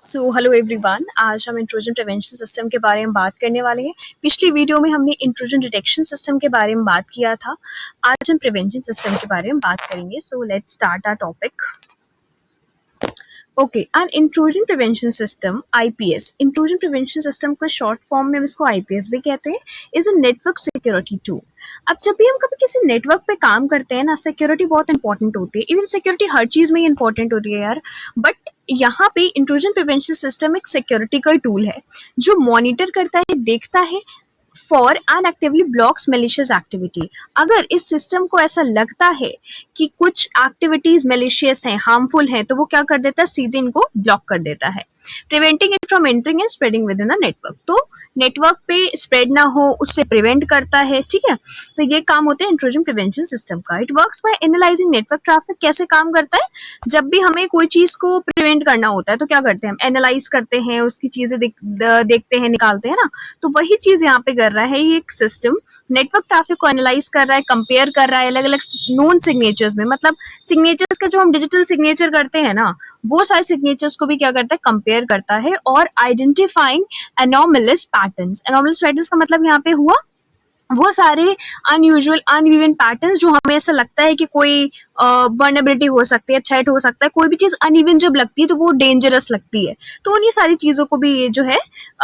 So hello everyone, आज हम intrusion prevention system के बारे में बात करने वाले हैं। पिछली वीडियो में हमने इंट्रूजन डिटेक्शन सिस्टम के बारे में बात किया था। आज हम प्रिवेंशन सिस्टम के बारे में बात करेंगे। So let's start our topic. Okay, an intrusion prevention system IPS, intrusion prevention system को शॉर्ट फॉर्म में हम इसको IPS भी कहते हैं, is a network security tool. अब जब भी हम कभी किसी नेटवर्क पे काम करते हैं ना, सिक्योरिटी बहुत इंपॉर्टेंट होती है। इवन सिक्योरिटी हर चीज में इंपॉर्टेंट होती है यार, बट यहाँ पे इंट्रूजन प्रिवेंशन सिस्टम एक सिक्योरिटी का टूल है जो मॉनिटर करता है, देखता है for and actively blocks malicious activity. अगर इस सिस्टम को ऐसा लगता है कि कुछ एक्टिविटीज मैलिशियस हैं, हार्मफुल हैं, तो वो क्या कर देता है, सीधे इनको ब्लॉक कर देता है, preventing it from entering and spreading with in the network. तो नेटवर्क पे स्प्रेड ना हो, उससे प्रिवेंट करता है। ठीक है, तो ये काम होते हैं इंट्रूजन प्रिवेंशन सिस्टम का। It works by analysing network traffic. कैसे काम करता है, जब भी हमें कोई चीज को प्रिवेंट करना होता है तो क्या करते हैं, हम एनालाइज करते हैं, उसकी चीजें देखते हैं, निकालते हैं ना। तो वही चीज यहाँ पे कर रहा है ये एक सिस्टम। नेटवर्क ट्रैफिक को एनालाइज कर रहा है, कंपेयर कर रहा है अलग अलग नोन सिग्नेचर्स में, मतलब सिग्नेचर्स का जो हम डिजिटल सिग्नेचर करते हैं ना, वो सारे सिग्नेचर्स को भी क्या करता है, कंपेयर करता है, और identifying anomalous patterns. Anomalous patterns का मतलब यहाँ पे हुआ वो सारे अनयूजुअल अनइवन पैटर्न्स जो हमें ऐसा लगता है कि कोई वर्नेबिलिटी हो सकती है, थ्रेट हो सकता है। कोई भी चीज अनइवन जब लगती है तो वो डेंजरस लगती है, तो उन्हीं सारी चीजों को भी ये जो है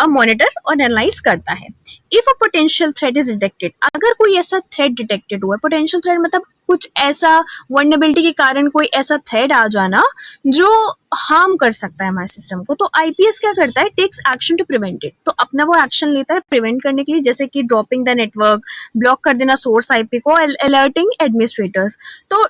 मॉनिटर और एनालाइज करता है। If a potential threat is detected, अगर कोई ऐसा थ्रेट डिटेक्टेड हुआ, पोटेंशियल थ्रेट मतलब कुछ ऐसा वर्नेबिलिटी के कारण कोई ऐसा थ्रेट आ जाना जो हार्म कर सकता है हमारे सिस्टम को, तो IPS क्या करता है, takes action to prevent it. तो अपना वो एक्शन लेता है प्रिवेंट करने के लिए, जैसे कि ड्रॉपिंग द नेटवर्क, ब्लॉक कर देना सोर्स IP को, अलर्टिंग एडमिनिस्ट्रेटर्स। तो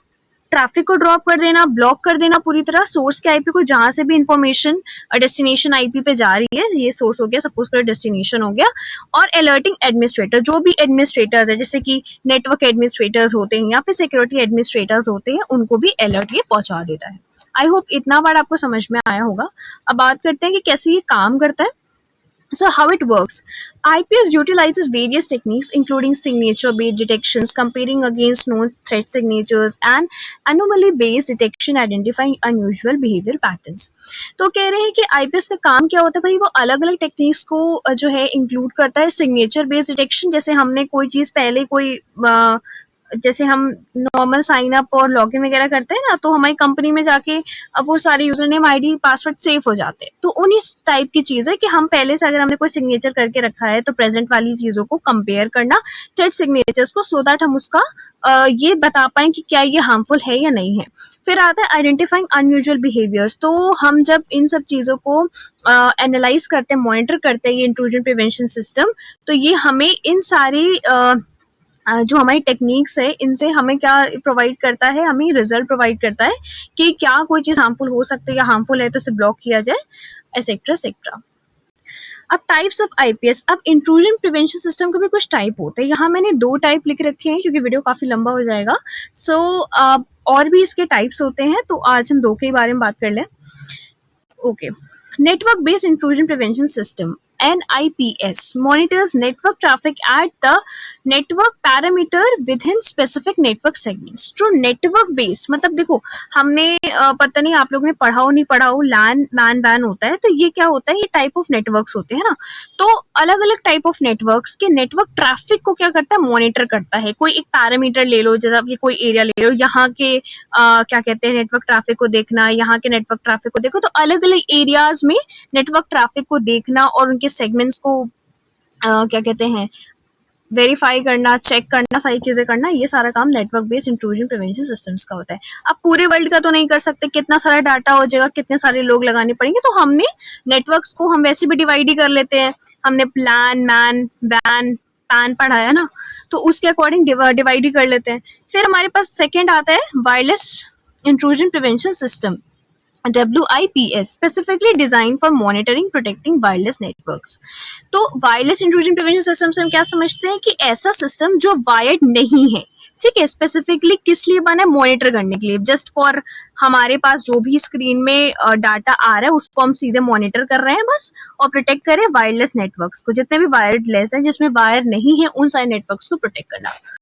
ट्रैफिक को ड्रॉप कर देना, ब्लॉक कर देना पूरी तरह सोर्स के IP को, जहां से भी इंफॉर्मेशन डेस्टिनेशन IP पे जा रही है, ये सोर्स हो गया, सपोज करो डेस्टिनेशन हो गया। और अलर्टिंग एडमिनिस्ट्रेटर, जो भी एडमिनिस्ट्रेटर्स है, जैसे कि नेटवर्क एडमिनिस्ट्रेटर्स होते हैं या फिर सिक्योरिटी एडमिनिस्ट्रेटर्स होते हैं, उनको भी अलर्ट ये पहुंचा देता है। आई होप इतना बार आपको समझ में आया होगा। अब बात करते हैं कि कैसे ये काम करता है। So how it works? IPS utilizes various techniques including signature-based detections, comparing against known threat signatures, and anomaly-based detection, identifying unusual behavior patterns. तो कह रहे हैं कि IPS का काम क्या होता है भाई, वो अलग अलग टेक्निक्स को जो है इंक्लूड करता है। सिग्नेचर बेस्ड डिटेक्शन, जैसे हमने कोई चीज पहले कोई जैसे हम नॉर्मल साइन अप और लॉगिन वगैरह करते हैं ना, तो हमारी कंपनी में जाके अब वो सारे user name ID password save हो जाते हैं। तो उन्हीं टाइप की चीज है कि हम पहले से अगर हमने कोई सिग्नेचर करके रखा है तो प्रेजेंट वाली चीजों को कंपेयर करना थ्रेड सिग्नेचर्स को, सो दैट हम उसका ये बता पाए कि क्या ये हार्मफुल है या नहीं है। फिर आता है आइडेंटिफाइंग अनयूजुअल बिहेवियर्स। तो हम जब इन सब चीजों को एनालाइज करते हैं, मॉनिटर करते हैं ये इंट्रूजन प्रिवेंशन सिस्टम, तो ये हमें इन सारी जो हमारी टेक्निक्स है, इनसे हमें क्या प्रोवाइड करता है, हमें रिजल्ट प्रोवाइड करता है कि क्या कोई चीज हार्मफुल हो सकती है या हार्मफुल है तो उसे ब्लॉक किया जाए, एसेट्रा सेक्ट्रा। अब टाइप्स ऑफ IPS। अब इंट्रूजन प्रिवेंशन सिस्टम के भी कुछ टाइप होते हैं। यहाँ मैंने 2 टाइप लिख रखे हैं क्योंकि वीडियो काफी लंबा हो जाएगा। सो और भी इसके टाइप्स होते हैं, तो आज हम 2 के बारे में बात कर लें। Okay, network based intrusion prevention system NIPS monitors network traffic at the network parameter within specific network segments. जो नेटवर्क बेस्ड मतलब देखो, हमने पता नहीं आप लोगों ने पढ़ा हो नहीं पढ़ा हो, LAN MAN WAN होता है, तो ये क्या होता है, ये टाइप ऑफ नेटवर्क्स होते हैं ना। तो अलग अलग टाइप ऑफ नेटवर्क्स के नेटवर्क ट्रैफिक को क्या करता है, मॉनिटर करता है। कोई एक पैरामीटर ले लो, जैसे ये कोई एरिया ले लो, यहाँ के क्या कहते हैं, नेटवर्क ट्रैफिक को देखना, यहाँ के नेटवर्क ट्रैफिक को देखो। तो अलग अलग एरियाज में नेटवर्क ट्रैफिक को देखना और उनके सेगमेंट्स को क्या कहते हैं, वेरीफाई करना, चेक करना, सारी चीजें करना, ये सारा काम network based intrusion prevention systems का होता है। अब पूरे वर्ल्ड का तो नहीं कर सकते, कितना सारा डाटा हो जाएगा, कितने सारे लोग लगाने पड़ेंगे, तो हमने नेटवर्क्स को हम वैसे भी डिवाइड ही कर लेते हैं। हमने LAN MAN WAN PAN पढ़ाया ना, तो उसके अकॉर्डिंग डिवाइड ही कर लेते हैं। फिर हमारे पास सेकेंड आता है wireless intrusion prevention system, WIPS, specifically designed for monitoring protecting wireless networks। तो वायरलेस इंट्रूजन प्रिवेंशन सिस्टम से हम क्या समझते हैं कि ऐसा सिस्टम जो वायर्ड नहीं है, ठीक है, स्पेसिफिकली किस लिए बना है, मॉनिटर करने के लिए, जस्ट फॉर हमारे पास जो भी स्क्रीन में डाटा आ रहा है उसको हम सीधे मॉनिटर कर रहे हैं बस, और प्रोटेक्ट करें वायरलेस नेटवर्क्स को, जितने भी वायरलेस हैं जिसमें वायर नहीं है उन सारे नेटवर्क्स को प्रोटेक्ट करना।